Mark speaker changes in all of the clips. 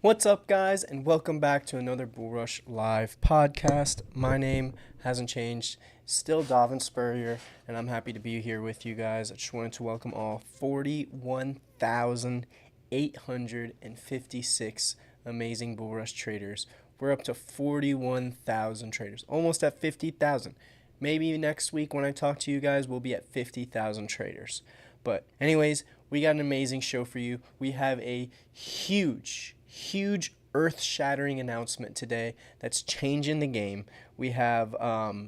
Speaker 1: What's up, guys, and welcome back to another BullRush live podcast. My name hasn't changed, still Davin Spurrier, and I'm happy to be here with you guys. I just wanted to welcome all 41,856 amazing BullRush traders. We're up to 41,000 traders, almost at 50,000. Maybe next week when I talk to you guys, we'll be at 50,000 traders. But anyways, we got an amazing show for you. We have a huge earth-shattering announcement today that's changing the game. We have a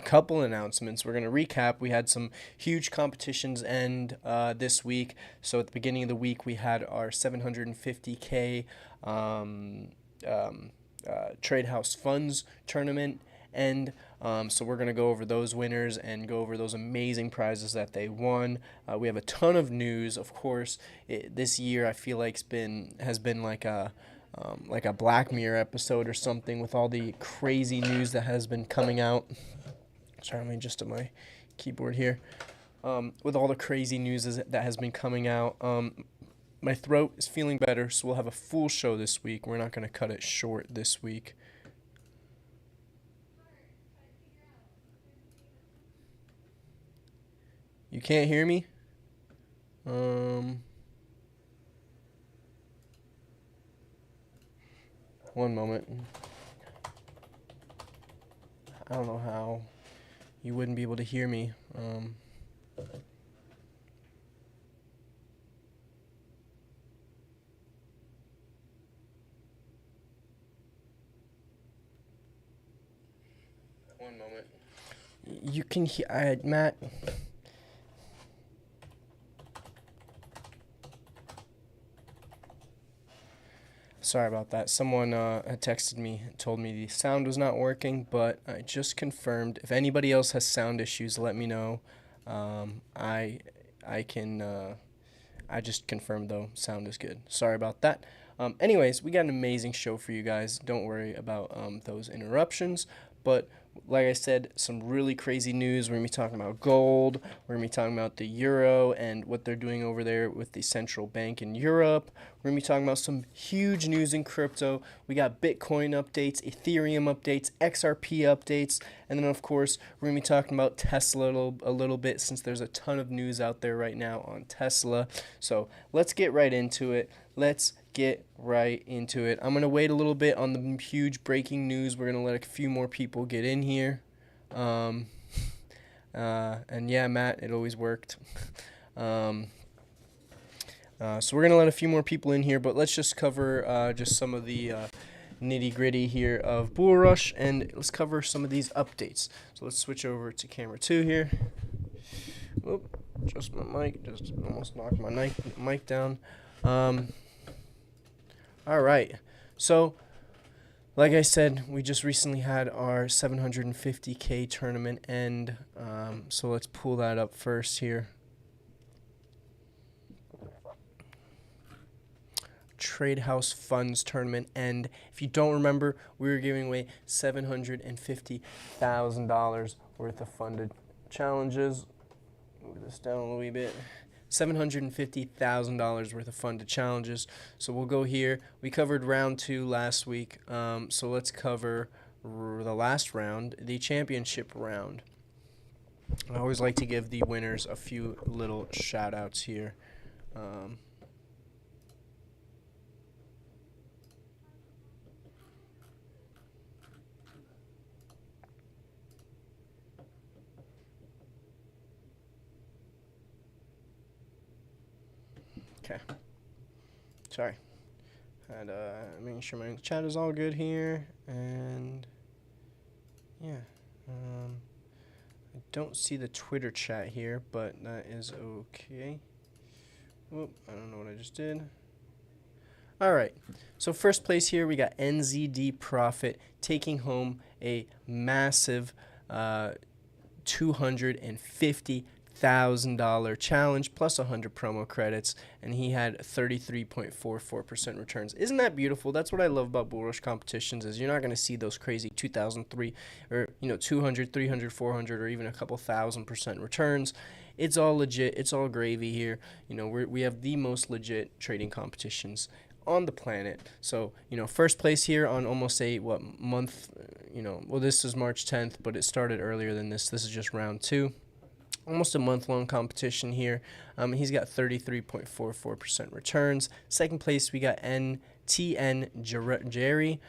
Speaker 1: couple announcements. We're going to recap. We had some huge competitions end this week. So at the beginning of the week, we had our 750K Trade House Funds tournament end. So we're going to go over those winners and go over those amazing prizes that they won. We have a ton of news, of course. This year I feel like has been like a Black Mirror episode or something with all the crazy news that has been coming out. Sorry, let me adjust to my keyboard here. With all the crazy news that has been coming out. My throat is feeling better, so we'll have a full show this week. We're not going to cut it short this week. You can't hear me? One moment. I don't know how you wouldn't be able to hear me. One moment. You can hear, Matt. Sorry about that. Someone had texted me and told me the sound was not working, but I just confirmed. If anybody else has sound issues, let me know. I just confirmed though, sound is good. Sorry about that. Anyways, we got an amazing show for you guys. Don't worry about those interruptions. But like I said, some really crazy news. We're going to be talking about gold. We're going to be talking about the euro and what they're doing over there with the central bank in Europe. We're going to be talking about some huge news in crypto. We got Bitcoin updates, Ethereum updates, XRP updates, and then, of course, we're going to be talking about Tesla a little bit since there's a ton of news out there right now on Tesla. So let's get right into it. I'm going to wait a little bit on the huge breaking news. We're going to let a few more people get in here. And yeah, Matt, it always worked. So we're going to let a few more people in here, but let's just cover just some of the nitty gritty here of BullRush, and let's cover some of these updates. So let's switch over to camera 2 here. Whoop, just my mic, just almost knocked my mic down. All right, so like I said, we just recently had our 750K tournament end, so let's pull that up first here. Trade House Funds tournament end. If you don't remember, we were giving away $750,000 worth of funded challenges. Move this down a wee bit. $750,000 worth of funded challenges. So we'll go here. We covered round 2 last week. So let's cover the last round, the championship round. I always like to give the winners a few little shout outs here. Okay. Sorry. And making sure my chat is all good here. And yeah. I don't see the Twitter chat here, but that is okay. Whoop, I don't know what I just did. All right. So first place here, we got NZD Profit taking home a massive $250,000 challenge plus 100 promo credits, and he had 33.44% returns. Isn't that beautiful? That's what I love about BullRush competitions, is you're not going to see those crazy 2003 or 200, 300, 400, or even a couple 1,000% returns. It's all legit. It's all gravy here. We have the most legit trading competitions on the planet. So, first place here on almost a month, well, this is March 10th, but it started earlier than this. This is just round 2. Almost a month-long competition here. He's got 33.44% returns. Second place, we got NTN Jerry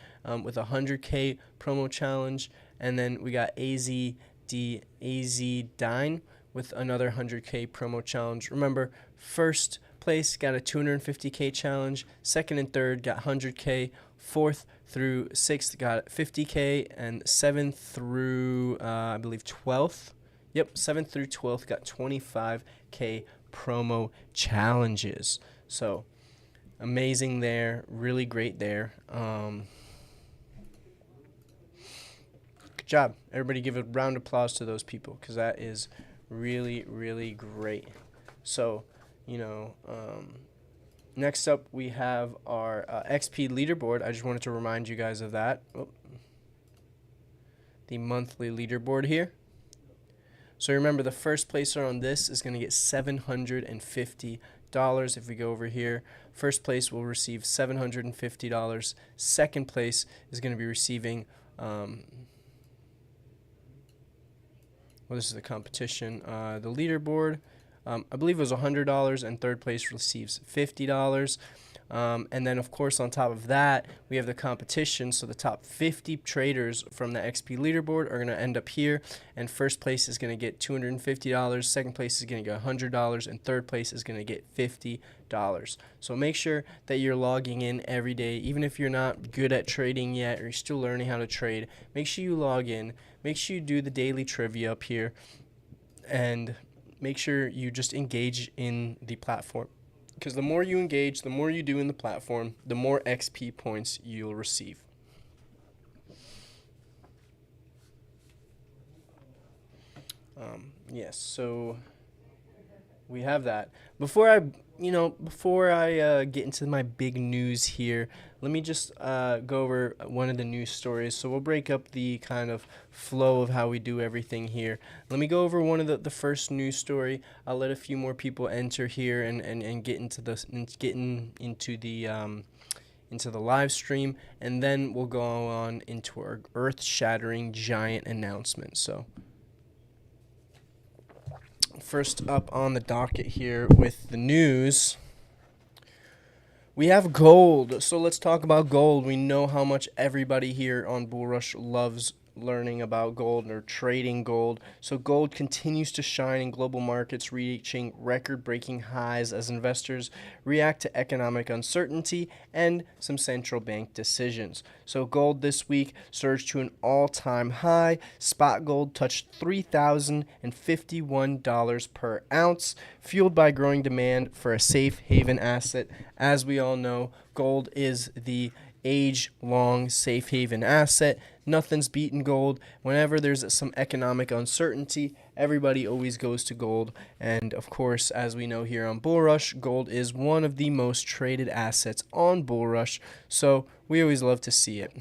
Speaker 1: with a 100K promo challenge. And then we got AZ Dine with another 100K promo challenge. Remember, first place got a 250K challenge. Second and third got 100K. Fourth through 6th got 50K. And 7th through, I believe, 12th. Yep, 7th through 12th got 25K promo challenges. So, amazing there. Really great there. Good job. Everybody give a round of applause to those people, because that is really, really great. So, next up we have our XP leaderboard. I just wanted to remind you guys of that. The monthly leaderboard here. So remember, the first placer on this is going to get $750. If we go over here, first place will receive $750. Second place is going to be receiving, this is the competition, the leaderboard. I believe it was $100, and third place receives $50. And then, of course, on top of that, we have the competition. So the top 50 traders from the XP leaderboard are going to end up here. And first place is going to get $250. Second place is going to get $100. And third place is going to get $50. So make sure that you're logging in every day. Even if you're not good at trading yet, or you're still learning how to trade, make sure you log in. Make sure you do the daily trivia up here. And make sure you just engage in the platform. Because the more you engage, the more you do in the platform, the more XP points you'll receive. Yes, so we have that. Before I get into my big news here, let me just go over one of the news stories. So we'll break up the kind of flow of how we do everything here. Let me go over one of the first news story. I'll let a few more people enter here and get into the live stream, and then we'll go on into our earth-shattering giant announcement. So first up on the docket here with the news, we have gold. So let's talk about gold. We know how much everybody here on BullRush loves learning about gold or trading gold. So gold continues to shine in global markets, reaching record-breaking highs as investors react to economic uncertainty and some central bank decisions. So gold this week surged to an all-time high. Spot gold touched $3,051 per ounce, fueled by growing demand for a safe haven asset. As we all know, gold is the age-long safe haven asset. Nothing's beaten gold. Whenever there's some economic uncertainty, everybody always goes to gold. And of course, as we know here on BullRush, gold is one of the most traded assets on BullRush, so we always love to see it.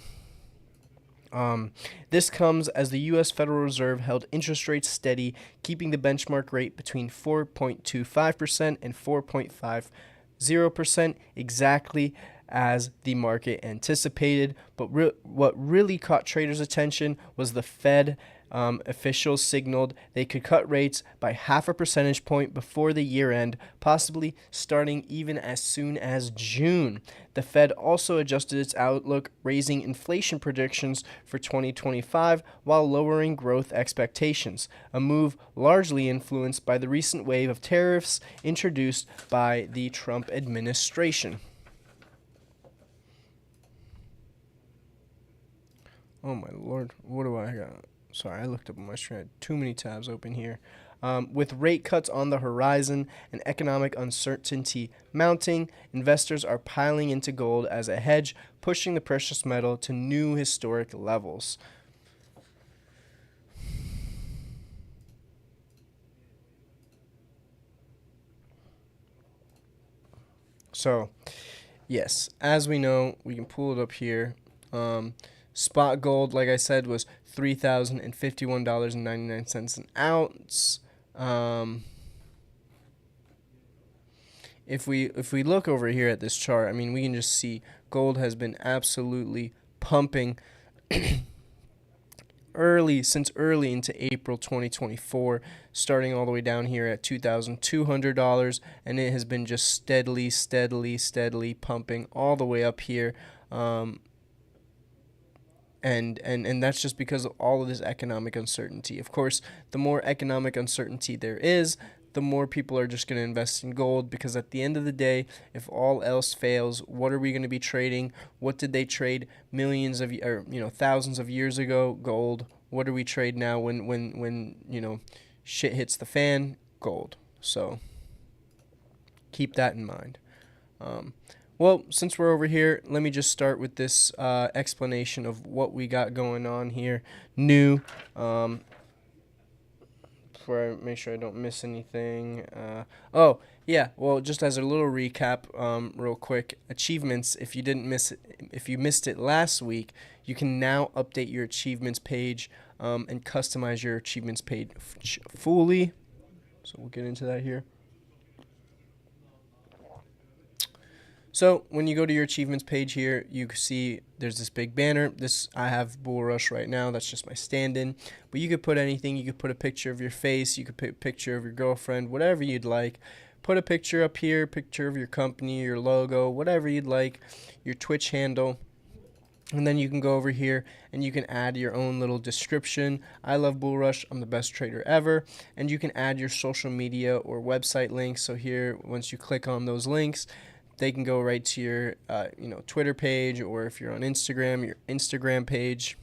Speaker 1: This comes as the U.S. Federal Reserve held interest rates steady, keeping the benchmark rate between 4.25% and 4.50%, exactly as the market anticipated. But what really caught traders' attention was the Fed officials signaled they could cut rates by 0.5 percentage point before the year end, possibly starting even as soon as June. The Fed also adjusted its outlook, raising inflation predictions for 2025 while lowering growth expectations, a move largely influenced by the recent wave of tariffs introduced by the Trump administration. Oh my lord, what do I got? Sorry, I looked up on my screen. I had too many tabs open here. With rate cuts on the horizon and economic uncertainty mounting, investors are piling into gold as a hedge, pushing the precious metal to new historic levels. So, yes, as we know, we can pull it up here. Spot gold, like I said, was $3,051.99 an ounce. if we look over here at this chart, I mean, we can just see gold has been absolutely pumping since early into April 2024, starting all the way down here at $2,200, and it has been just steadily pumping all the way up here. And that's just because of all of this economic uncertainty. Of course, the more economic uncertainty there is, the more people are just going to invest in gold, because at the end of the day, if all else fails, what are we going to be trading? What did they trade millions of, or thousands of years ago? Gold. What do we trade now when shit hits the fan? Gold. So keep that in mind. Well, since we're over here, let me just start with this explanation of what we got going on here. New. Before I make sure I don't miss anything. Oh, yeah. Well, just as a little recap, real quick, achievements. If you missed it last week, you can now update your achievements page and customize your achievements page fully. So we'll get into that here. So when you go to your achievements page here, you can see there's this big banner. I have BullRush right now. That's just my stand-in. But you could put anything. You could put a picture of your face. You could put a picture of your girlfriend, whatever you'd like. Put a picture up here, picture of your company, your logo, whatever you'd like, your Twitch handle. And then you can go over here and you can add your own little description. I love BullRush. I'm the best trader ever. And you can add your social media or website links. So here, once you click on those links, they can go right to your Twitter page, or if you're on Instagram, your Instagram page.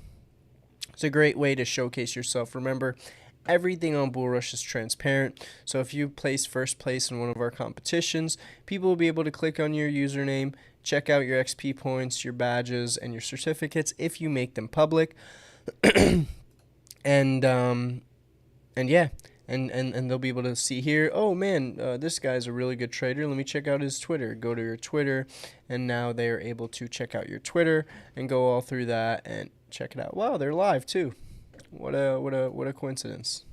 Speaker 1: It's a great way to showcase yourself. Remember, everything on BullRush is transparent. So if you place first place in one of our competitions, people will be able to click on your username, check out your XP points, your badges, and your certificates if you make them public. And yeah. And they'll be able to see here, oh man, this guy's a really good trader. Let me check out his Twitter. Go to your Twitter, and now they are able to check out your Twitter and go all through that and check it out. Wow, they're live too. What a coincidence.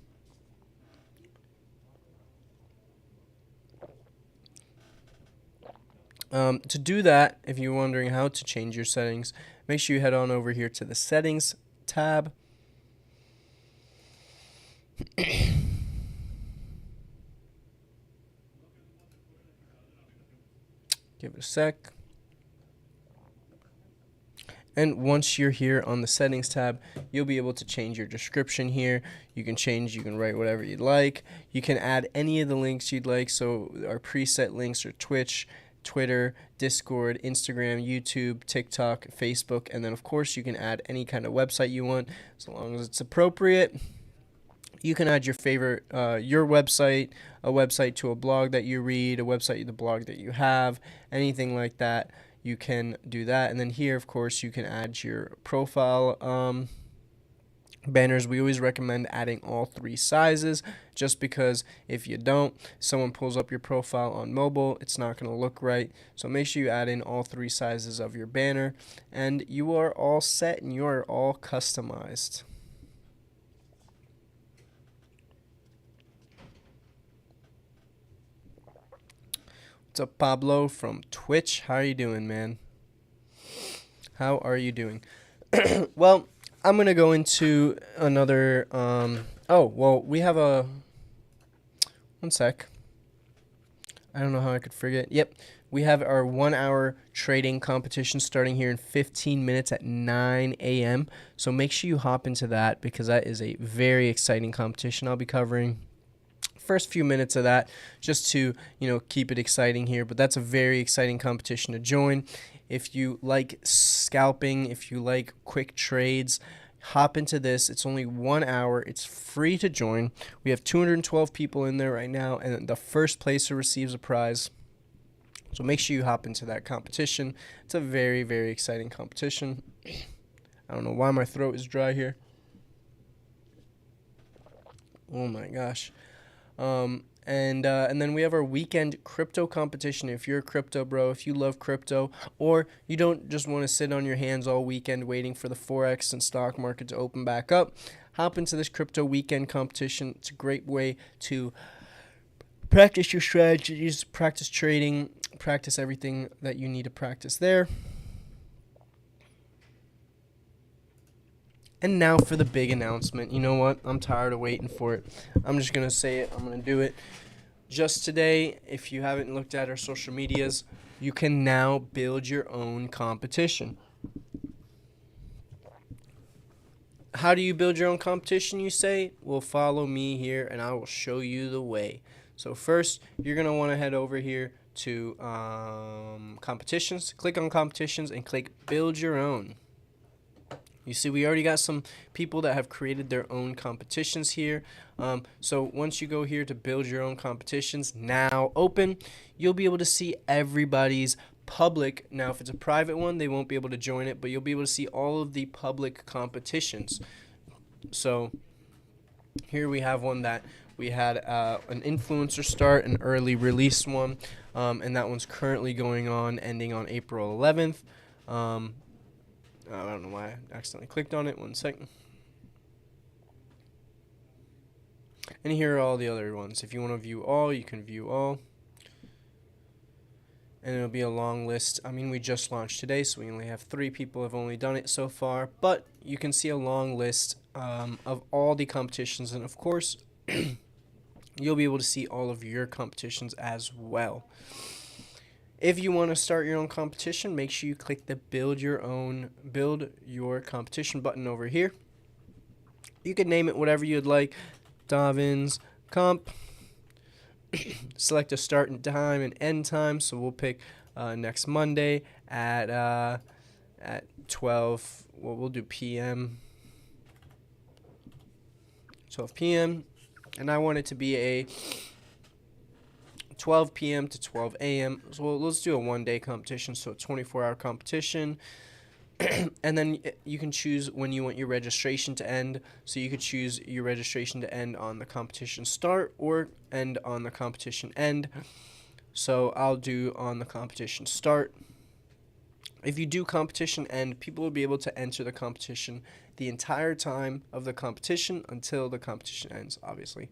Speaker 1: To do that, if you're wondering how to change your settings, make sure you head on over here to the Settings tab. Give it a sec. And once you're here on the Settings tab, you'll be able to change your description here. You can write whatever you'd like. You can add any of the links you'd like. So our preset links are Twitch, Twitter, Discord, Instagram, YouTube, TikTok, Facebook, and then of course you can add any kind of website you want, as long as it's appropriate. You can add your favorite, your website, a website to a blog that you read, a website to the blog that you have, anything like that. You can do that. And then here, of course, you can add your profile banners. We always recommend adding all 3 sizes, just because if you don't, someone pulls up your profile on mobile, it's not going to look right. So make sure you add in all 3 sizes of your banner, and you are all set and you are all customized. What's up, Pablo from Twitch? How are you doing, man? How are you doing? Well, I'm going to go into another, we have a, one sec. I don't know how I could forget. Yep, we have our 1-hour trading competition starting here in 15 minutes at 9 a.m. So make sure you hop into that, because that is a very exciting competition. I'll be covering first few minutes of that just to keep it exciting here, but that's a very exciting competition to join. If you like scalping, if you like quick trades, hop into this. It's only 1 hour. It's free to join. We have 212 people in there right now, and the first placer receives a prize. So make sure you hop into that competition. It's a very, very exciting competition. I don't know why my throat is dry here. Oh my gosh. And then we have our weekend crypto competition. If you're a crypto bro, if you love crypto, or you don't just want to sit on your hands all weekend waiting for the Forex and stock market to open back up, hop into this crypto weekend competition. It's a great way to practice your strategies, practice trading, practice everything that you need to practice there. And now for the big announcement. You know what? I'm tired of waiting for it. I'm just going to say it. I'm going to do it. Just today, if you haven't looked at our social medias, you can now build your own competition. How do you build your own competition, you say? Well, follow me here and I will show you the way. So first, you're going to want to head over here to competitions. Click on competitions and click build your own. You see, we already got some people that have created their own competitions here. So once you go here to build your own competitions, now open, you'll be able to see everybody's public. Now, if it's a private one, they won't be able to join it, but you'll be able to see all of the public competitions. So here we have one that we had an influencer start, an early release one, and that one's currently going on, ending on April 11th. I don't know why I accidentally clicked on it. 1 second. And here are all the other ones. If you want to view all, you can view all. And it'll be a long list. I mean, we just launched today, so we only have 3 people have only done it so far. But you can see a long list of all the competitions. And, of course, you'll be able to see all of your competitions as well. If you want to start your own competition, make sure you click the build your competition button over here. You can name it whatever you'd like. Davins Comp. Select a start and time and end time. So we'll pick next Monday at 12. Well, we'll do PM. 12 p.m. And I want it to be a 12 p.m. to 12 a.m. So let's do a one-day competition, so a 24-hour competition. And then you can choose when you want your registration to end. So you could choose your registration to end on the competition start or end on the competition end. So I'll do on the competition start. If you do competition end, people will be able to enter the competition the entire time of the competition until the competition ends, obviously.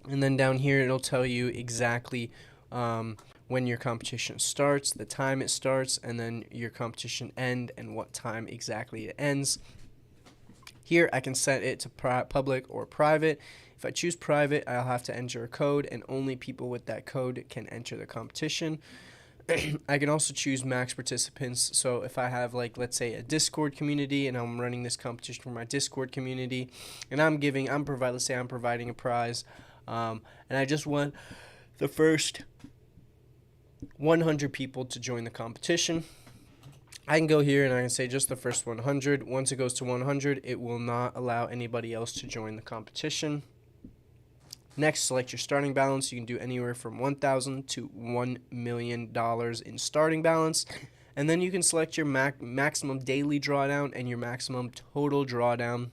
Speaker 1: And then down here, it'll tell you exactly when your competition starts, the time it starts, and then your competition end and what time exactly it ends. Here, I can set it to public or private. If I choose private, I'll have to enter a code, and only people with that code can enter the competition. I can also choose max participants. So if I have, like, let's say a Discord community and I'm running this competition for my Discord community, and let's say I'm providing a prize, and I just want the first 100 people to join the competition. I can go here and I can say just the first 100. Once it goes to 100, it will not allow anybody else to join the competition. Next, select your starting balance. You can do anywhere from $1,000 to $1 million in starting balance. And then you can select your maximum daily drawdown and your maximum total drawdown.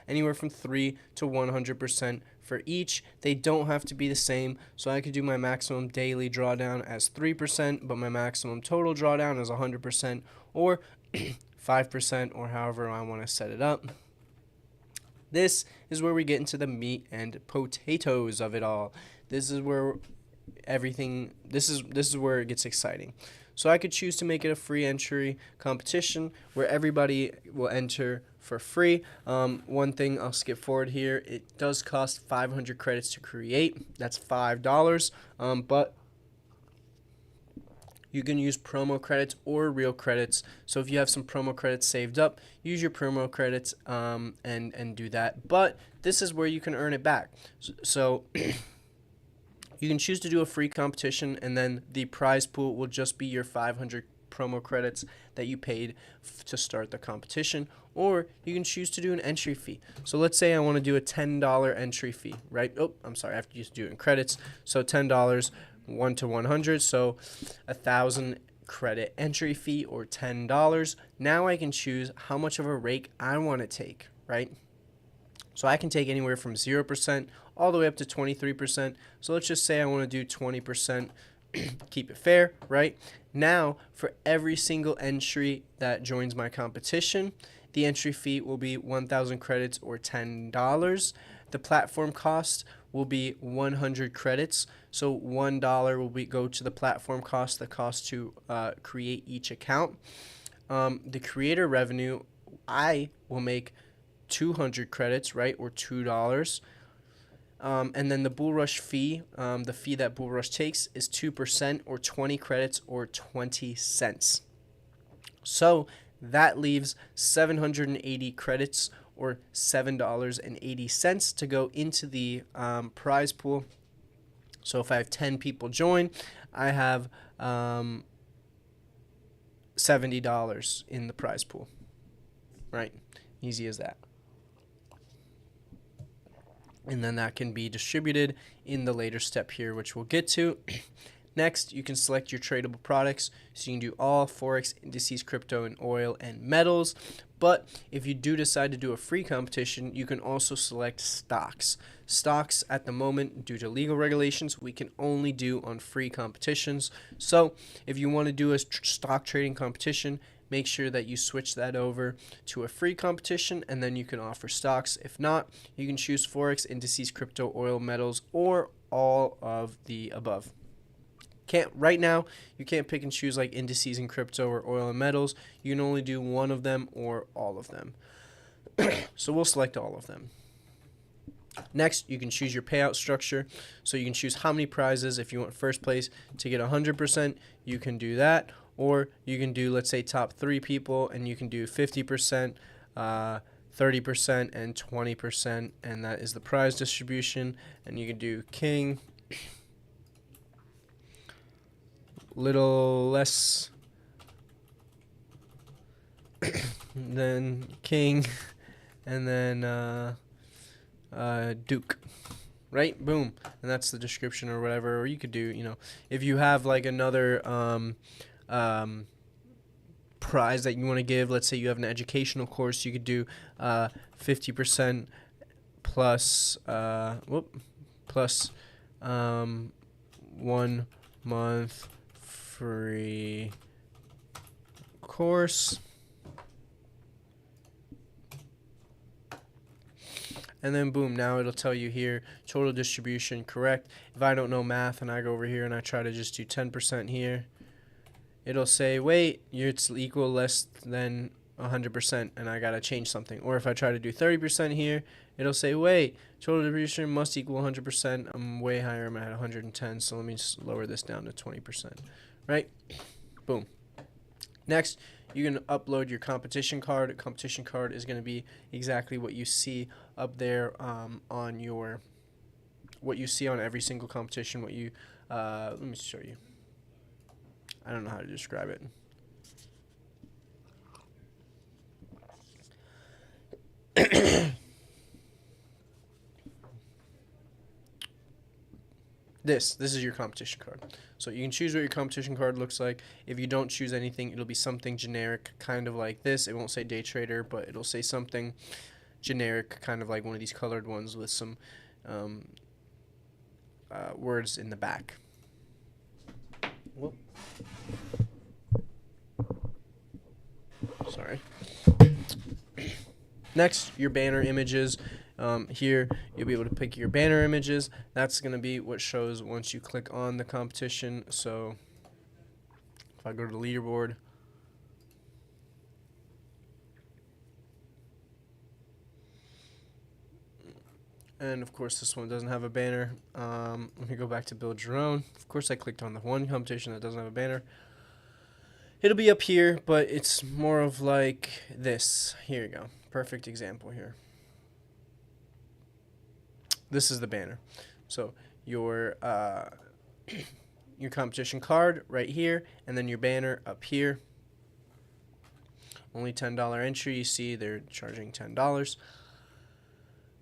Speaker 1: Anywhere from 3 to 100% for each. They don't have to be the same. So I could do my maximum daily drawdown as 3%, but my maximum total drawdown is 100%, or 5%, or however I want to set it up. This is where we get into the meat and potatoes of it all. This is where this is where it gets exciting. So I could choose to make it a free entry competition where everybody will enter for free. One thing I'll skip forward here, it does cost 500 credits to create. That's $5. But you can use promo credits or real credits. So if you have some promo credits saved up, use your promo credits and do that. But this is where you can earn it back. So you can choose to do a free competition, and then the prize pool will just be your 500 promo credits that you paid to start the competition. Or you can choose to do an entry fee. So let's say I want to do a $10 entry fee, right? Oh, I'm sorry, I have to just do it in credits. So $10, 1 to 100, so 1,000 credit entry fee, or $10. Now I can choose how much of a rake I want to take, right? So I can take anywhere from 0% all the way up to 23%. So let's just say I want to do 20%. Keep it fair, right? Now, for every single entry that joins my competition, the entry fee will be 1,000 credits, or $10. the platform cost will be 100 credits. So $1 will go to the platform cost, the cost to create each account. The creator revenue, I will make 200 credits, right, or $2. And then the BullRush fee, the fee that BullRush takes is 2% or 20 credits or 20 cents. So that leaves 780 credits or $7.80 to go into the prize pool. So if I have 10 people join, I have $70 in the prize pool. Right? Easy as that. And then that can be distributed in the later step here, which we'll get to. Next, you can select your tradable products. So you can do all Forex, indices, crypto, and oil and metals. But if you do decide to do a free competition, you can also select stocks. Stocks at the moment, due to legal regulations, we can only do on free competitions. So if you want to do a stock trading competition, make sure that you switch that over to a free competition, and then you can offer stocks. If not, you can choose Forex, indices, crypto, oil, metals, or all of the above. Right now, you can't pick and choose like indices and crypto or oil and metals. You can only do one of them or all of them. So we'll select all of them. Next, you can choose your payout structure. So you can choose how many prizes. If you want first place to get 100%, you can do that. Or you can do, let's say, top 3 people, and you can do 50%, 30%, and 20%. And that is the prize distribution. And you can do king, little less than king, and then duke, right? Boom. And that's the description or whatever. Or you could do, you know, if you have like another prize that you want to give, let's say you have an educational course, you could do 50% plus plus 1 month free course. And then boom, now it'll tell you here, total distribution correct. If I don't know math and I go over here and I try to just do 10% here, it'll say, wait, it's equal less than 100%, and I gotta change something. Or if I try to do 30% here, it'll say, wait, total distribution must equal 100%. I'm way higher, I'm at 110, so let me just lower this down to 20%, right? Boom. Next, you can upload your competition card. A competition card is going to be exactly what you see up there on your, what you see on every single competition. What you, let me show you. I don't know how to describe it. This is your competition card. So you can choose what your competition card looks like. If you don't choose anything, it'll be something generic, kind of like this. It won't say day trader, but it'll say something generic, kind of like one of these colored ones with some words in the back. Whoop. Sorry. Next, your banner images. Here, you'll be able to pick your banner images. That's going to be what shows once you click on the competition. So, if I go to the leaderboard, and of course this one doesn't have a banner. Let me go back to build your own. Of course, I clicked on the one competition that doesn't have a banner. It'll be up here, but it's more of like this. Here you go. Perfect example here. This is the banner. So your your competition card right here, and then your banner up here. Only $10 entry. You see they're charging $10.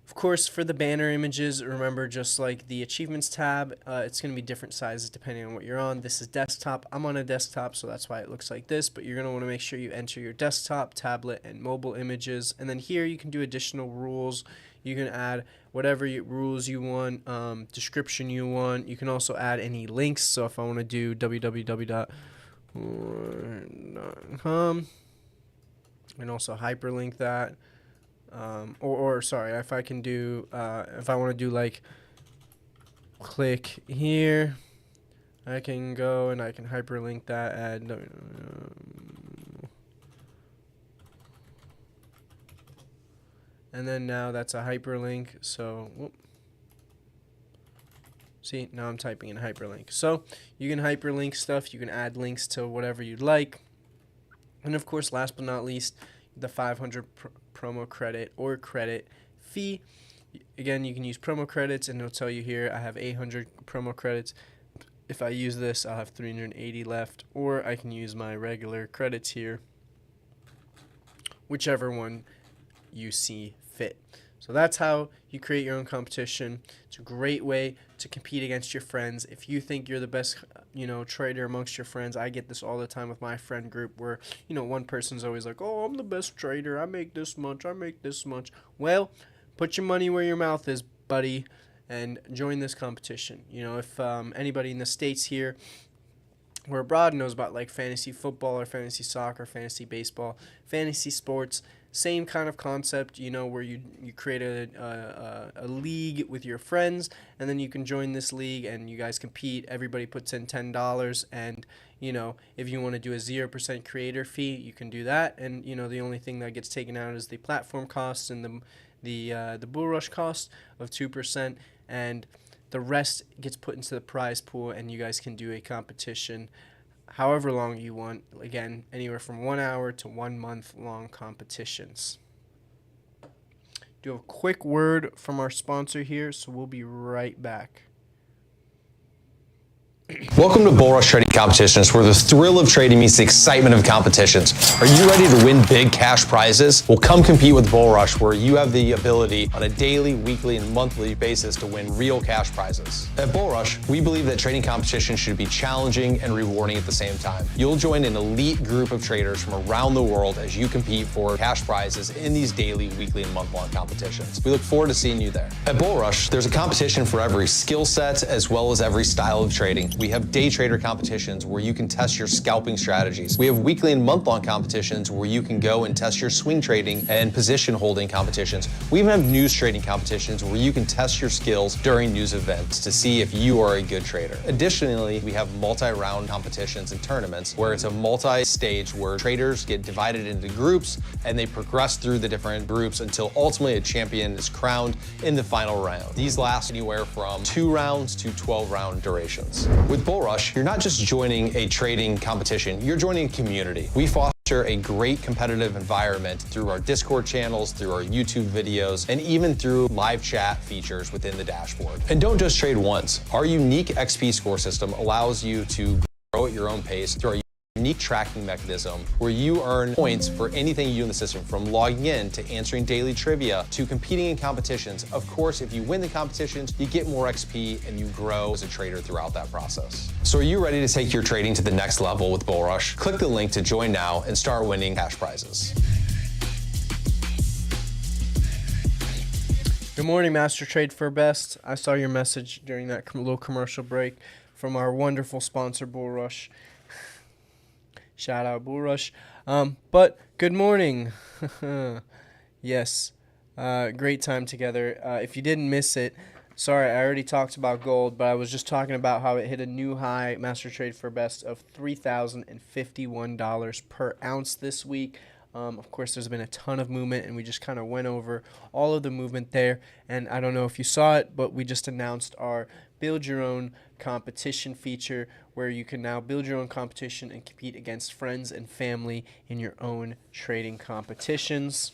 Speaker 1: Of course, for the banner images, remember, just like the achievements tab, it's going to be different sizes depending on what you're on. This is desktop. I'm on a desktop, so that's why it looks like this, but you're going to want to make sure you enter your desktop, tablet, and mobile images. And then here you can do additional rules. You can add whatever rules you want, description you want. You can also add any links. So if I want to do www.com, and also hyperlink that. or sorry, if I can do, if I want to do like click here, I can go and I can hyperlink that at and then now that's a hyperlink. So whoop. See, now I'm typing in hyperlink. So you can hyperlink stuff, you can add links to whatever you'd like. And of course, last but not least, the 500 promo credit or credit fee. Again, you can use promo credits, and it'll tell you here I have 800 promo credits. If I use this, I'll have 380 left, or I can use my regular credits here, whichever one you see fit. So that's how you create your own competition. It's a great way to compete against your friends. If you think you're the best, trader amongst your friends, I get this all the time with my friend group where, one person's always like, oh, I'm the best trader. I make this much. I make this much. Well, put your money where your mouth is, buddy, and join this competition. If anybody in the States here or abroad knows about like fantasy football or fantasy soccer, fantasy baseball, fantasy sports, same kind of concept, where you create a league with your friends, and then you can join this league and you guys compete. Everybody puts in $10, and if you want to do a 0% creator fee, you can do that. And the only thing that gets taken out is the platform costs and the BullRush cost of 2%, and the rest gets put into the prize pool, and you guys can do a competition however long you want. Again, anywhere from 1 hour to 1 month long competitions. Do a quick word from our sponsor here, so we'll be right back.
Speaker 2: Welcome to BullRush Trading Competitions, where the thrill of trading meets the excitement of competitions. Are you ready to win big cash prizes? Well, come compete with BullRush, where you have the ability on a daily, weekly, and monthly basis to win real cash prizes. At BullRush, we believe that trading competitions should be challenging and rewarding at the same time. You'll join an elite group of traders from around the world as you compete for cash prizes in these daily, weekly, and month-long competitions. We look forward to seeing you there. At BullRush, there's a competition for every skill set as well as every style of trading. We have day trader competitions where you can test your scalping strategies. We have weekly and month-long competitions where you can go and test your swing trading and position holding competitions. We even have news trading competitions where you can test your skills during news events to see if you are a good trader. Additionally, we have multi-round competitions and tournaments where it's a multi-stage where traders get divided into groups and they progress through the different groups until ultimately a champion is crowned in the final round. These last anywhere from 2 rounds to 12-round durations. With BullRush, you're not just joining a trading competition, you're joining a community. We foster a great competitive environment through our Discord channels, through our YouTube videos, and even through live chat features within the dashboard. And don't just trade once. Our unique XP score system allows you to grow at your own pace through our unique tracking mechanism where you earn points for anything you do in the system, from logging in to answering daily trivia to competing in competitions. Of course, if you win the competitions, you get more XP and you grow as a trader throughout that process. So are you ready to take your trading to the next level with BullRush? Click the link to join now and start winning cash prizes.
Speaker 1: Good morning, Master Trade for Best. I saw your message during that little commercial break from our wonderful sponsor, BullRush. Shout out BullRush. But good morning. Yes, great time together. If you didn't miss it, sorry, I already talked about gold, but I was just talking about how it hit a new high, Master Trade for Best, of $3,051 per ounce this week. Of course, there's been a ton of movement, and we just kind of went over all of the movement there. And I don't know if you saw it, but we just announced our Build Your Own Competition feature, where you can now build your own competition and compete against friends and family in your own trading competitions.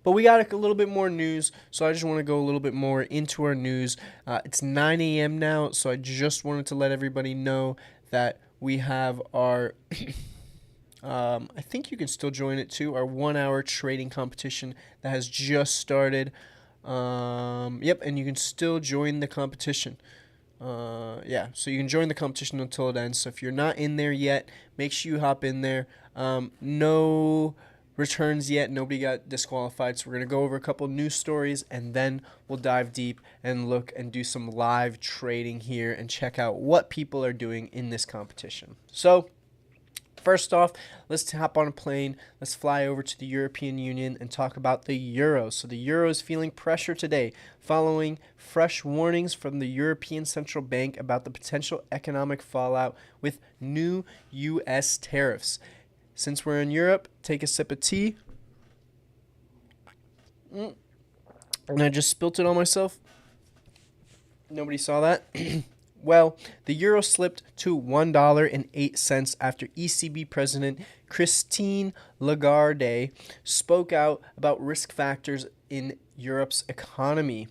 Speaker 1: But we got a little bit more news, so I just want to go a little bit more into our news. It's 9 a.m. now, so I just wanted to let everybody know that we have our... I think you can still join it too, our 1 hour trading competition that has just started. Yep, and you can still join the competition. Yeah, so you can join the competition until it ends. So if you're not in there yet, make sure you hop in there. No returns yet. Nobody got disqualified. So we're going to go over a couple news stories, and then we'll dive deep and look and do some live trading here and check out what people are doing in this competition. So First off, let's hop on a plane. Let's fly over to the European Union and talk about the euro. So the euro is feeling pressure today following fresh warnings from the European Central Bank about the potential economic fallout with new U.S. tariffs. Since we're in Europe, take a sip of tea. And I just spilt it on myself. Nobody saw that. Well, the euro slipped to $1.08 after ECB President Christine Lagarde spoke out about risk factors in Europe's economy.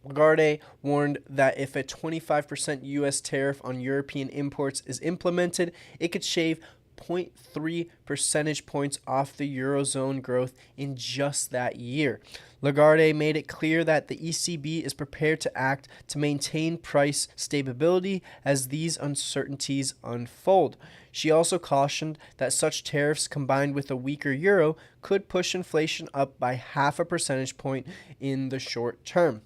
Speaker 1: Lagarde warned that if a 25% U.S. tariff on European imports is implemented, it could shave 0.3 percentage points off the Eurozone growth in just that year. Lagarde made it clear that the ECB is prepared to act to maintain price stability as these uncertainties unfold. She also cautioned that such tariffs combined with a weaker euro could push inflation up by 0.5 percentage point in the short term.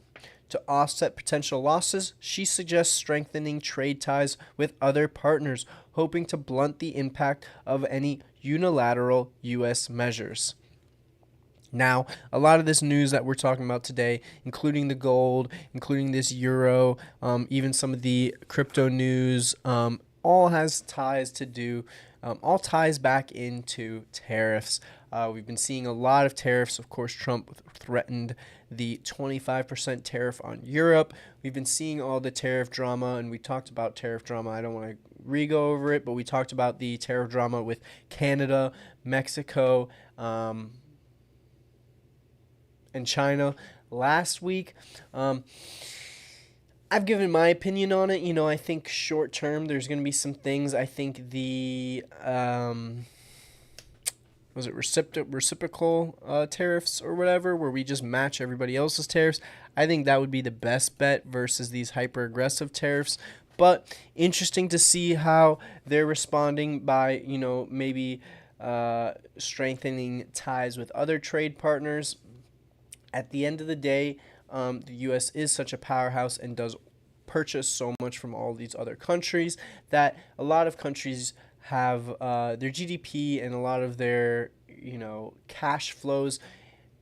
Speaker 1: To offset potential losses, she suggests strengthening trade ties with other partners, hoping to blunt the impact of any unilateral U.S. measures. Now, a lot of this news that we're talking about today, including the gold, including this euro, even some of the crypto news, all has ties to do, all ties back into tariffs. We've been seeing a lot of tariffs. Of course, Trump threatened the 25% tariff on Europe. We've been seeing all the tariff drama, and we talked about tariff drama. I don't want to re-go over it, but we talked about the tariff drama with Canada, Mexico, and China last week. I've given my opinion on it. I think short term there's going to be some things. I think the was it reciprocal tariffs or whatever, where we just match everybody else's tariffs. I think that would be the best bet versus these hyper aggressive tariffs. But interesting to see how they're responding by maybe strengthening ties with other trade partners. At the end of the day, the U.S. is such a powerhouse and does purchase so much from all these other countries that a lot of countries have their GDP and a lot of their cash flows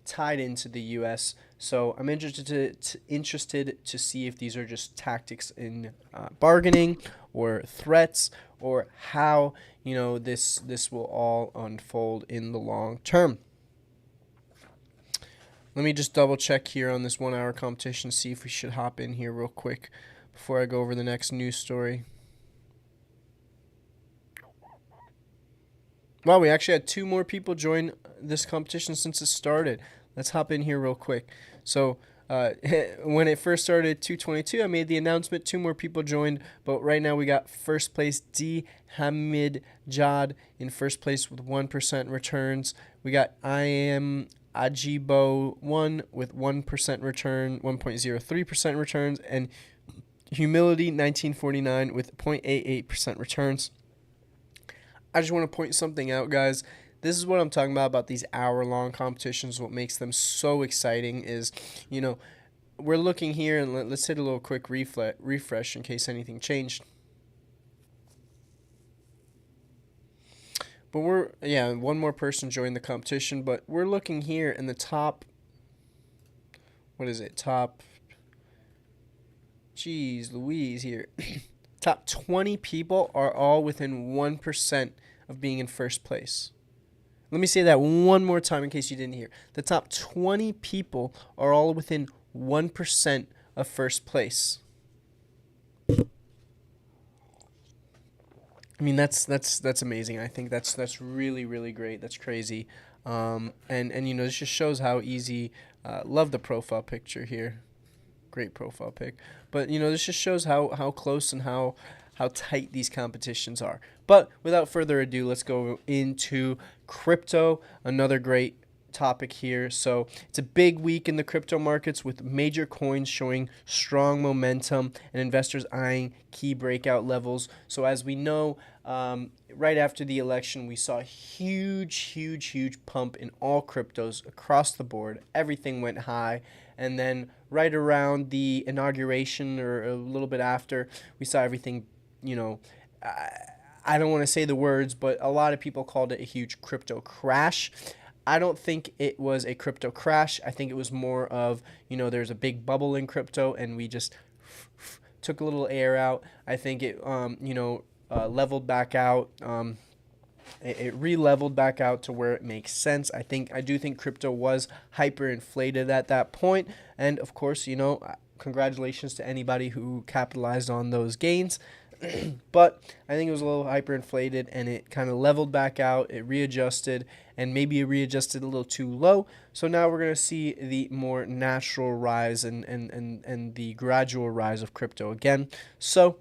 Speaker 1: tied into the U.S. So I'm interested to see if these are just tactics in bargaining or threats, or how this will all unfold in the long term. Let me just double check here on this 1 hour competition, see if we should hop in here real quick before I go over the next news story. Wow, we actually had 2 more people join this competition since it started. Let's hop in here real quick. So when it first started at 2:22, I made the announcement. 2 more people joined, but right now we got first place D. Hamid Jad in first place with 1% returns. We got I am Ajibo 1 with 1% return, 1.03% returns, and Humility 1949 with 0.88% returns. I just want to point something out, guys. This is what I'm talking about these hour-long competitions. What makes them so exciting is, we're looking here, and let's hit a little quick refresh in case anything changed. But one more person joined the competition, but we're looking here in the top, geez Louise here. Top 20 people are all within 1% of being in first place. Let me say that one more time in case you didn't hear. The top 20 people are all within 1% of first place. I mean, that's amazing. I think that's really, really great. That's crazy. And this just shows how easy. Love the profile picture here. Great profile pic. But this just shows how close and how tight these competitions are. But without further ado, let's go into crypto. Another great topic here. So it's a big week in the crypto markets with major coins showing strong momentum and investors eyeing key breakout levels. So as we know, right after the election, we saw a huge pump in all cryptos across the board. Everything went high. And then right around the inauguration or a little bit after, we saw everything, I don't want to say the words, but a lot of people called it a huge crypto crash. I don't think it was a crypto crash. I think it was more of, there's a big bubble in crypto and we just took a little air out. I think it, leveled back out. It re-leveled back out to where it makes sense. I do think crypto was hyperinflated at that point. And of course, congratulations to anybody who capitalized on those gains. But I think it was a little hyperinflated and it kind of leveled back out. It readjusted and maybe it readjusted a little too low. So now we're going to see the more natural rise and the gradual rise of crypto again. So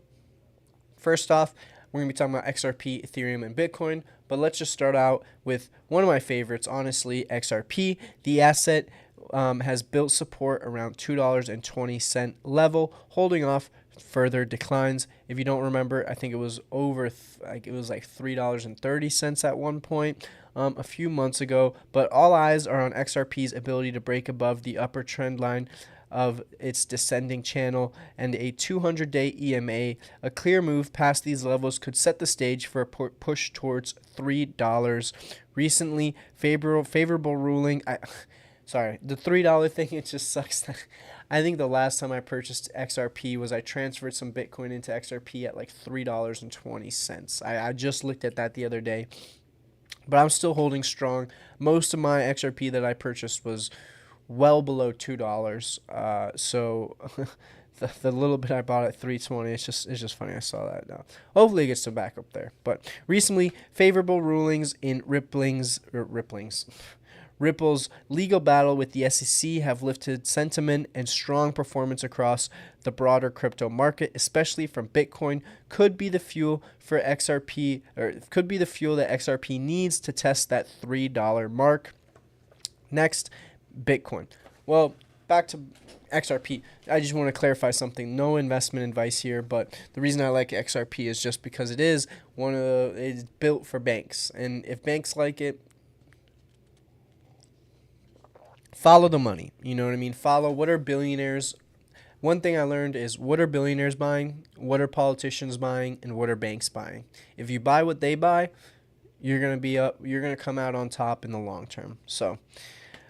Speaker 1: first off, we're going to be talking about XRP, Ethereum, and Bitcoin. But let's just start out with one of my favorites, honestly, XRP. The asset has built support around $2.20 level, holding off further declines. If you don't remember, I think it was over it was like $3.30 at one point a few months ago. But all eyes are on XRP's ability to break above the upper trend line of its descending channel and a 200-day EMA. A clear move past these levels could set the stage for a push towards $3. Recently, favorable ruling. Sorry, the $3 thing, it just sucks. I think the last time I purchased XRP was I transferred some Bitcoin into XRP at like $3.20. I just looked at that the other day, but I'm still holding strong. Most of my XRP that I purchased was well below $2. So the little bit I bought at $3.20, it's just funny. I saw that now. Hopefully it gets some back up there. But recently, favorable rulings in Ripple's legal battle with the SEC have lifted sentiment, and strong performance across the broader crypto market, especially from Bitcoin, could be the fuel for XRP, or could be the fuel that XRP needs to test that $3 mark. Next, Bitcoin. Well, back to XRP. I just want to clarify something. No investment advice here, but the reason I like XRP is just because it's built for banks, and if banks like it, follow the money. You know what I mean? Follow what are billionaires. One thing I learned is what are billionaires buying, what are politicians buying, and what are banks buying. If you buy what they buy, you're gonna be up. You're gonna come out on top in the long term. So,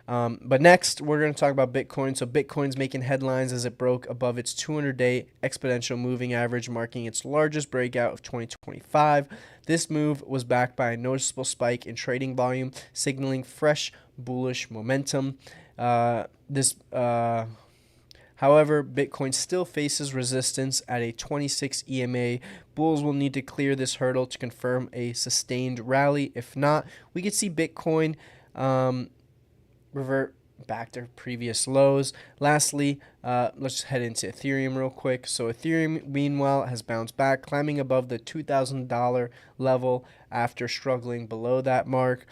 Speaker 1: but next we're gonna talk about Bitcoin. So Bitcoin's making headlines as it broke above its 200-day exponential moving average, marking its largest breakout of 2025. This move was backed by a noticeable spike in trading volume, signaling fresh bullish momentum. However, Bitcoin still faces resistance at a 26 EMA. Bulls will need to clear this hurdle to confirm a sustained rally. If not, we could see Bitcoin revert back to previous lows. Lastly, let's head into Ethereum real quick. So Ethereum, meanwhile, has bounced back, climbing above the $2,000 level after struggling below that mark.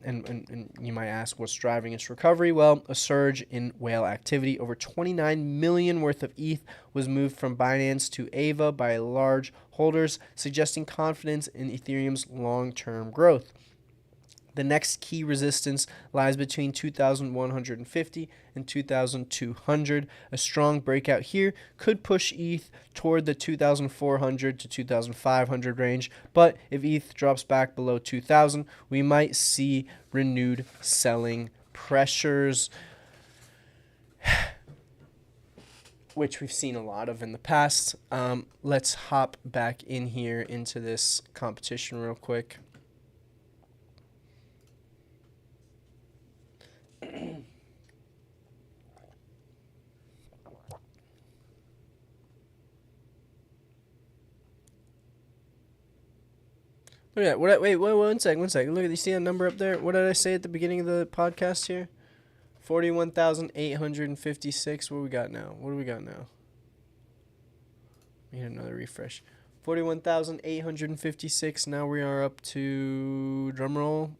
Speaker 1: And you might ask, what's driving its recovery? Well, a surge in whale activity. Over 29 million worth of ETH was moved from Binance to Ava by large holders, suggesting confidence in Ethereum's long-term growth. The next key resistance lies between 2,150 and 2,200. A strong breakout here could push ETH toward the 2,400 to 2,500 range, but if ETH drops back below 2,000, we might see renewed selling pressures, which we've seen a lot of in the past. Let's hop back in here into this competition real quick. Look at that. Wait, one second. Look at, you see that number up there? What did I say at the beginning of the podcast here? 41,856. What do we got now? We need another refresh. 41,856. Now we are up to, drumroll,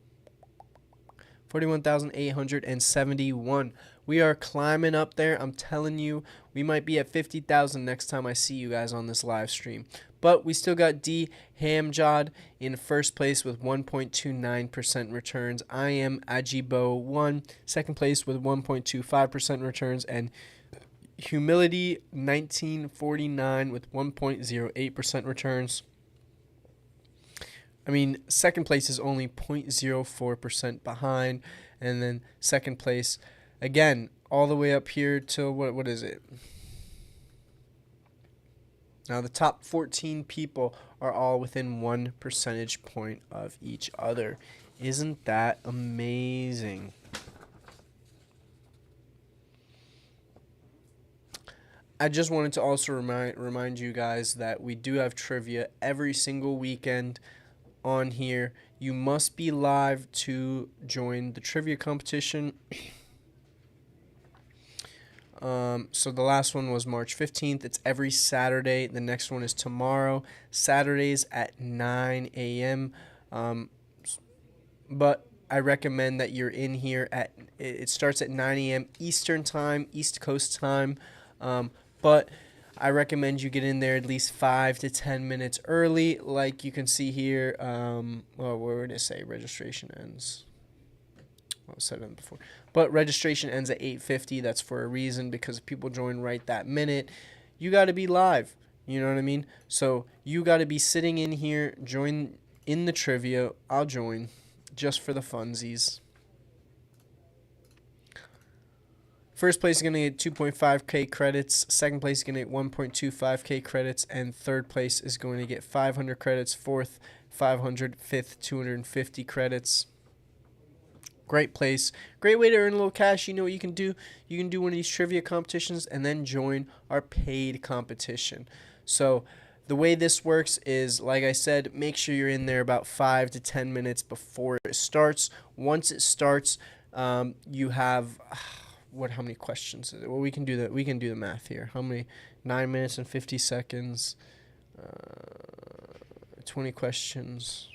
Speaker 1: 41,871. We are climbing up there. I'm telling you, we might be at 50,000 next time I see you guys on this live stream. But we still got D Hamjad in first place with 1.29% returns. I am Ajibo1, second place with 1.25% returns, and Humility 1949 with 1.08% returns. I mean, second place is only 0.04% behind, and then second place, again, all the way up here to what is it? Now, the top 14 people are all within 1 percentage point of each other. Isn't that amazing? I just wanted to also remind you guys that we do have trivia every single weekend on here. You must be live to join the trivia competition. So the last one was March 15th. It's every Saturday. The next one is tomorrow, Saturdays at 9 a.m. But I recommend that you're in here it starts at 9 a.m. Eastern time, East Coast time. But I recommend you get in there at least 5 to 10 minutes early. Like you can see here, well, where did it say registration ends? Well, I said it before. But registration ends at 8:50. That's for a reason, because if people join right that minute, you got to be live. You know what I mean? So you got to be sitting in here, join in the trivia. I'll join just for the funsies. First place is going to get 2.5K credits. Second place is going to get 1.25K credits. And third place is going to get 500 credits. Fourth, 500. Fifth, 250 credits. Great place. Great way to earn a little cash. You know what you can do? You can do one of these trivia competitions and then join our paid competition. So the way this works is, like I said, make sure you're in there about 5 to 10 minutes before it starts. Once it starts, you have... how many questions is it? Well, we can do the math here. How many? 9 minutes and 50 seconds. 20 questions.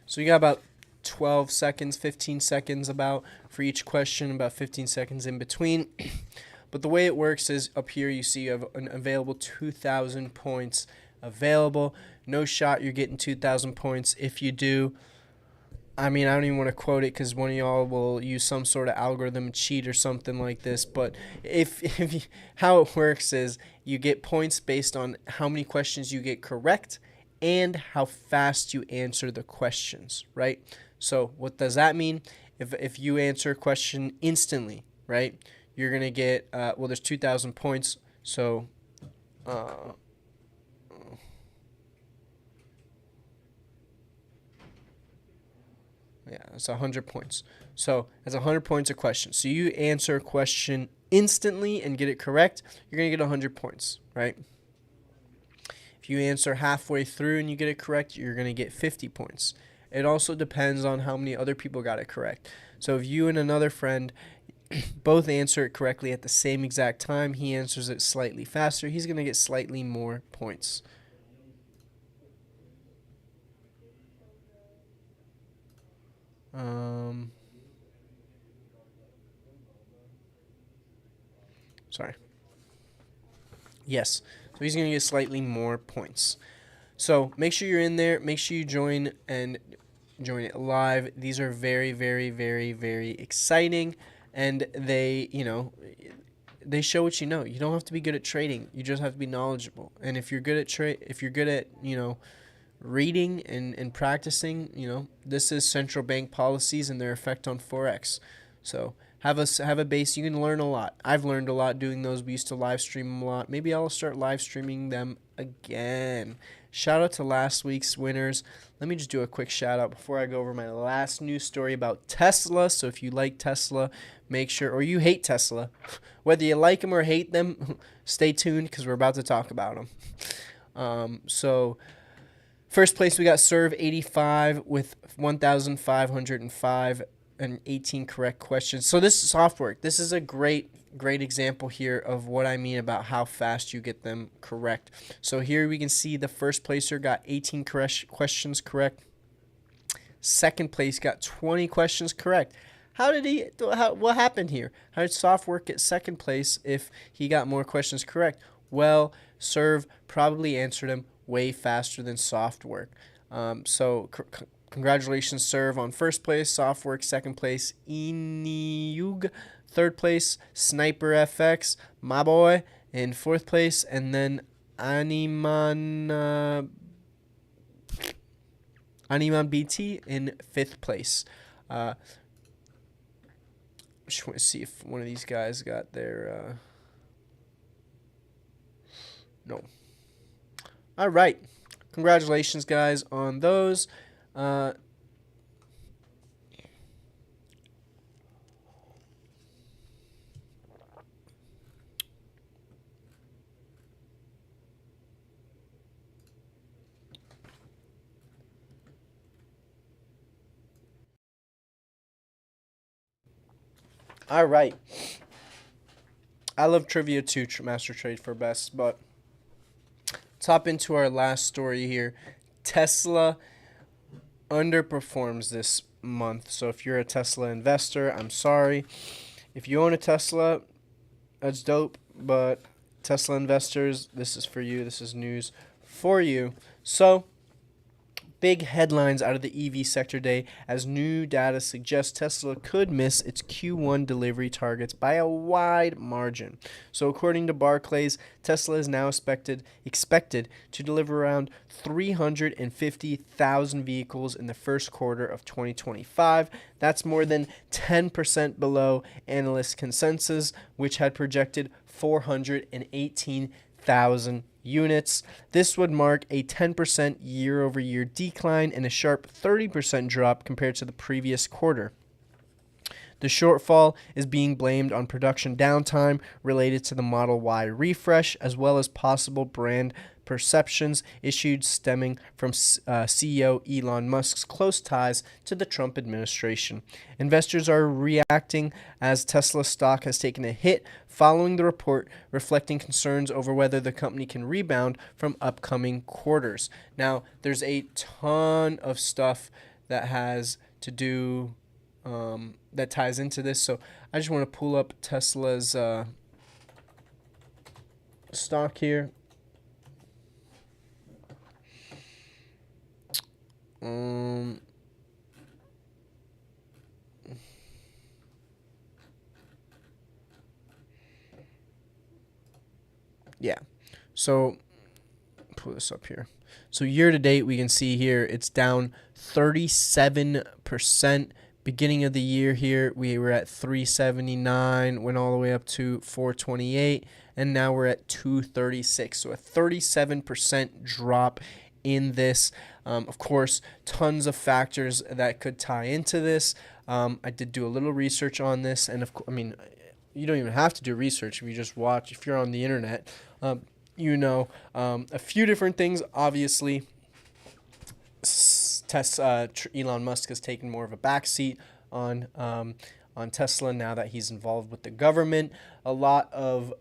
Speaker 1: So you got about 12 seconds, 15 seconds about for each question, about 15 seconds in between. But the way it works is up here you see you have an available 2,000 points available. No shot you're getting 2,000 points. If you do, I mean, I don't even want to quote it because one of y'all will use some sort of algorithm cheat or something like this. But how it works is you get points based on how many questions you get correct and how fast you answer the questions, right? So what does that mean? If you answer a question instantly, right, you're going to get, well, there's 2,000 points. So, yeah, it's 100 points. So that's 100 points a question. So you answer a question instantly and get it correct, you're going to get 100 points, right? If you answer halfway through and you get it correct, you're going to get 50 points. It also depends on how many other people got it correct. So if you and another friend both answer it correctly at the same exact time, he answers it slightly faster, he's going to get slightly more points. Sorry. Yes. So he's going to get slightly more points. So make sure you're in there. Make sure you join and join it live. These are very, very, very, very exciting. And they, they show what you know. You don't have to be good at trading. You just have to be knowledgeable. And if you're good at reading and practicing, this is central bank policies and their effect on Forex. So have a base. You can learn a lot. I've learned a lot doing those. We used to live stream them a lot. Maybe I'll start live streaming them again. Shout out to last week's winners. Let me just do a quick shout out before I go over my last news story about Tesla. So if you like Tesla, make sure, or you hate Tesla, whether you like them or hate them, stay tuned because we're about to talk about them. So first place we got Serve 85 with 1,505 and 18 correct questions. So this is software. This is a great example here of what I mean about how fast you get them correct. So here we can see the first placer got 18 questions correct. Second place got 20 questions correct. What happened here? How did software get second place if he got more questions correct? Well, Serve probably answered them way faster than software. So Congratulations, Serve on first place, Softworks second place, Iniug third place, Sniper FX, my boy, in fourth place, and then Animan BT in fifth place. Just want to see if one of these guys got their. No. All right. Congratulations, guys, on those. All right. I love trivia too, Master Trade for Best, but let's hop into our last story here. Tesla underperforms this month. So if you're a Tesla investor, I'm sorry. If you own a Tesla, that's dope, but Tesla investors, this is for you. This is news for you. So big headlines out of the EV sector day as new data suggests Tesla could miss its Q1 delivery targets by a wide margin. So according to Barclays, Tesla is now expected to deliver around 350,000 vehicles in the first quarter of 2025. That's more than 10% below analyst consensus, which had projected 418,000 units. This would mark a 10% year-over-year decline and a sharp 30% drop compared to the previous quarter. The shortfall is being blamed on production downtime related to the Model Y refresh, as well as possible brand perceptions issued stemming from CEO Elon Musk's close ties to the Trump administration. Investors are reacting as Tesla stock has taken a hit following the report, reflecting concerns over whether the company can rebound from upcoming quarters. Now, there's a ton of stuff that has to do that ties into this, so I just want to pull up Tesla's stock here. Yeah. So pull this up here. So year to date, we can see here it's down 37%. Beginning of the year here, we were at 379, went all the way up to 428, and now we're at 236. So a 37% drop in this. Of course, tons of factors that could tie into this. I did do a little research on this, and I mean, you don't even have to do research if you just watch. If you're on the internet, a few different things. Obviously, Elon Musk has taken more of a backseat on Tesla now that he's involved with the government. A lot of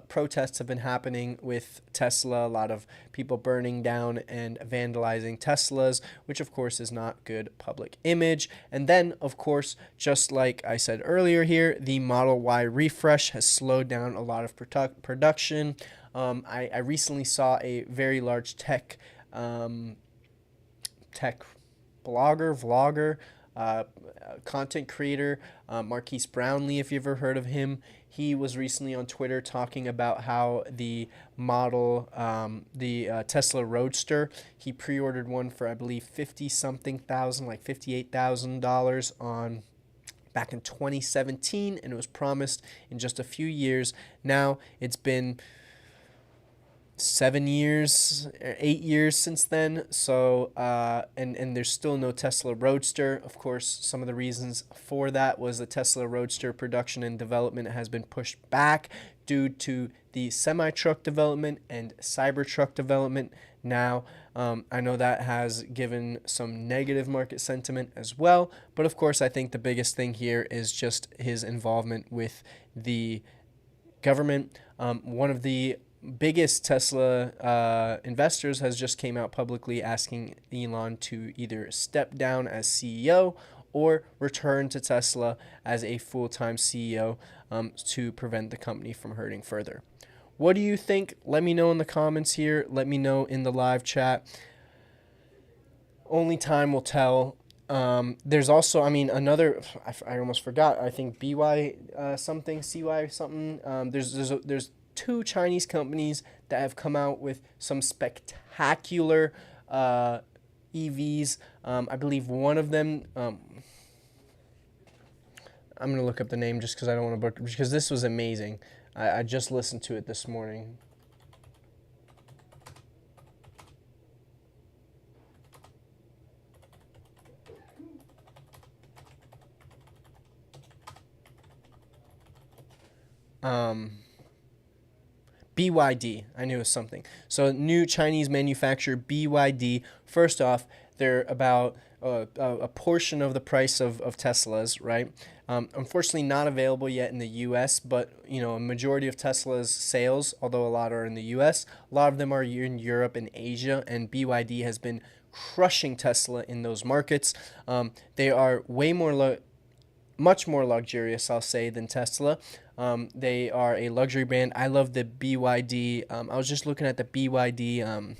Speaker 1: protests have been happening with Tesla, a lot of people burning down and vandalizing Teslas, which of course is not good public image. And then, of course, just like I said earlier here, the Model Y refresh has slowed down a lot of production. I recently saw a very large tech vlogger, content creator, Marquise Brownlee, if you've ever heard of him. He was recently on Twitter talking about how the Tesla Roadster, he pre-ordered one for, I believe, 50-something thousand, like $58,000 back in 2017, and it was promised in just a few years. Now it's been 8 years since then. So, and there's still no Tesla Roadster. Of course, some of the reasons for that was the Tesla Roadster production and development has been pushed back due to the semi-truck development and Cybertruck development. Now, I know that has given some negative market sentiment as well. But of course, I think the biggest thing here is just his involvement with the government. One of the biggest Tesla investors has just came out publicly asking Elon to either step down as CEO or return to Tesla as a full-time CEO to prevent the company from hurting further. What do you think? Let me know in the comments here. Let me know in the live chat. Only time will tell. There's also, I mean, another. I almost forgot. I think BY something, CY something. There's two Chinese companies that have come out with some spectacular EVs. I believe one of them. I'm gonna look up the name just because I don't want to book, because this was amazing. I just listened to it this morning. BYD. I knew it was something. So new Chinese manufacturer BYD. First off, they're about a portion of the price of Teslas, right? Unfortunately, not available yet in the U.S., but a majority of Tesla's sales, although a lot are in the U.S., a lot of them are in Europe and Asia, and BYD has been crushing Tesla in those markets. They are much more luxurious, I'll say, than Tesla. They are a luxury brand. I love the BYD. I was just looking at the BYD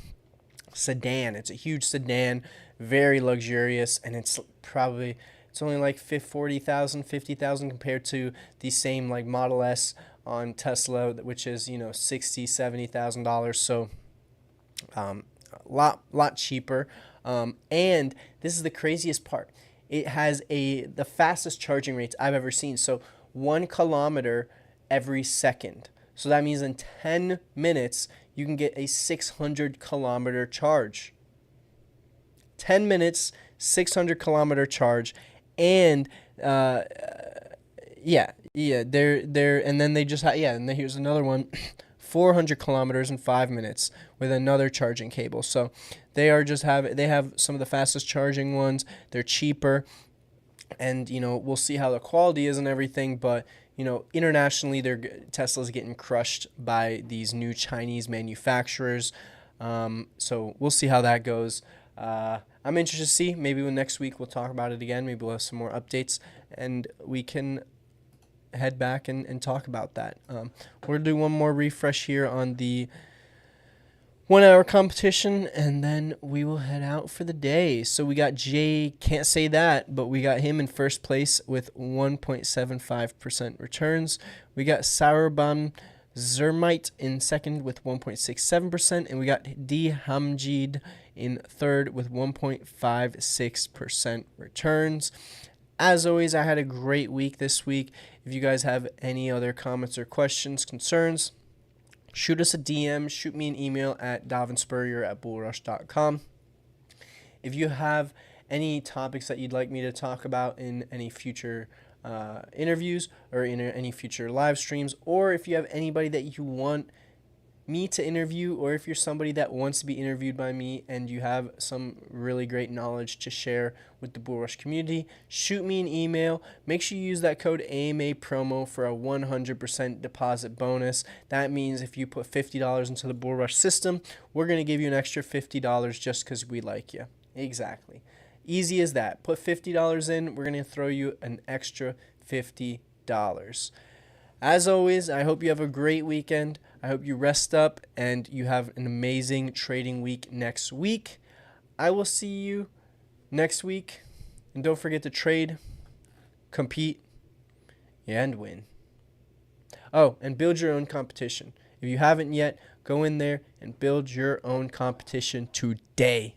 Speaker 1: sedan. It's a huge sedan, very luxurious, and it's only like 40,000, 50,000 compared to the same like Model S on Tesla, which is $60,000, $70,000. So lot cheaper. And this is the craziest part. It has the fastest charging rates I've ever seen. So 1 kilometer every second. So that means in 10 minutes, you can get a 600-kilometer charge. 10 minutes, 600-kilometer charge. And, yeah, and then they just, and then here's another one, 400 kilometers in 5 minutes with another charging cable. So they have some of the fastest charging ones. They're cheaper, and we'll see how the quality is and everything. But internationally, Tesla's getting crushed by these new Chinese manufacturers. So we'll see how that goes. I'm interested to see. Maybe next week we'll talk about it again. Maybe we'll have some more updates, and we can head back and talk about that. We're going to do one more refresh here on the 1 hour competition, and then we will head out for the day. So we got Jay, can't say that, but we got him in first place with 1.75% returns. We got Sauerbaum Zermite in second with 1.67%, and we got D. Hamjid in third with 1.56% returns. As always, I had a great week this week. If you guys have any other comments or questions, concerns, shoot us a DM, shoot me an email at davinspurrier@bullrush.com. If you have any topics that you'd like me to talk about in any future interviews or in any future live streams, or if you have anybody that you want me to interview, or if you're somebody that wants to be interviewed by me and you have some really great knowledge to share with the BullRush community, shoot me an email. Make sure you use that code AMA promo for a 100% deposit bonus. That means if you put $50 into the BullRush system, we're going to give you an extra $50 just because we like you. Exactly. Easy as that. Put $50 in, we're going to throw you an extra $50. As always, I hope you have a great weekend. I hope you rest up and you have an amazing trading week next week. I will see you next week. And don't forget to trade, compete, and win. Oh, and build your own competition. If you haven't yet, go in there and build your own competition today.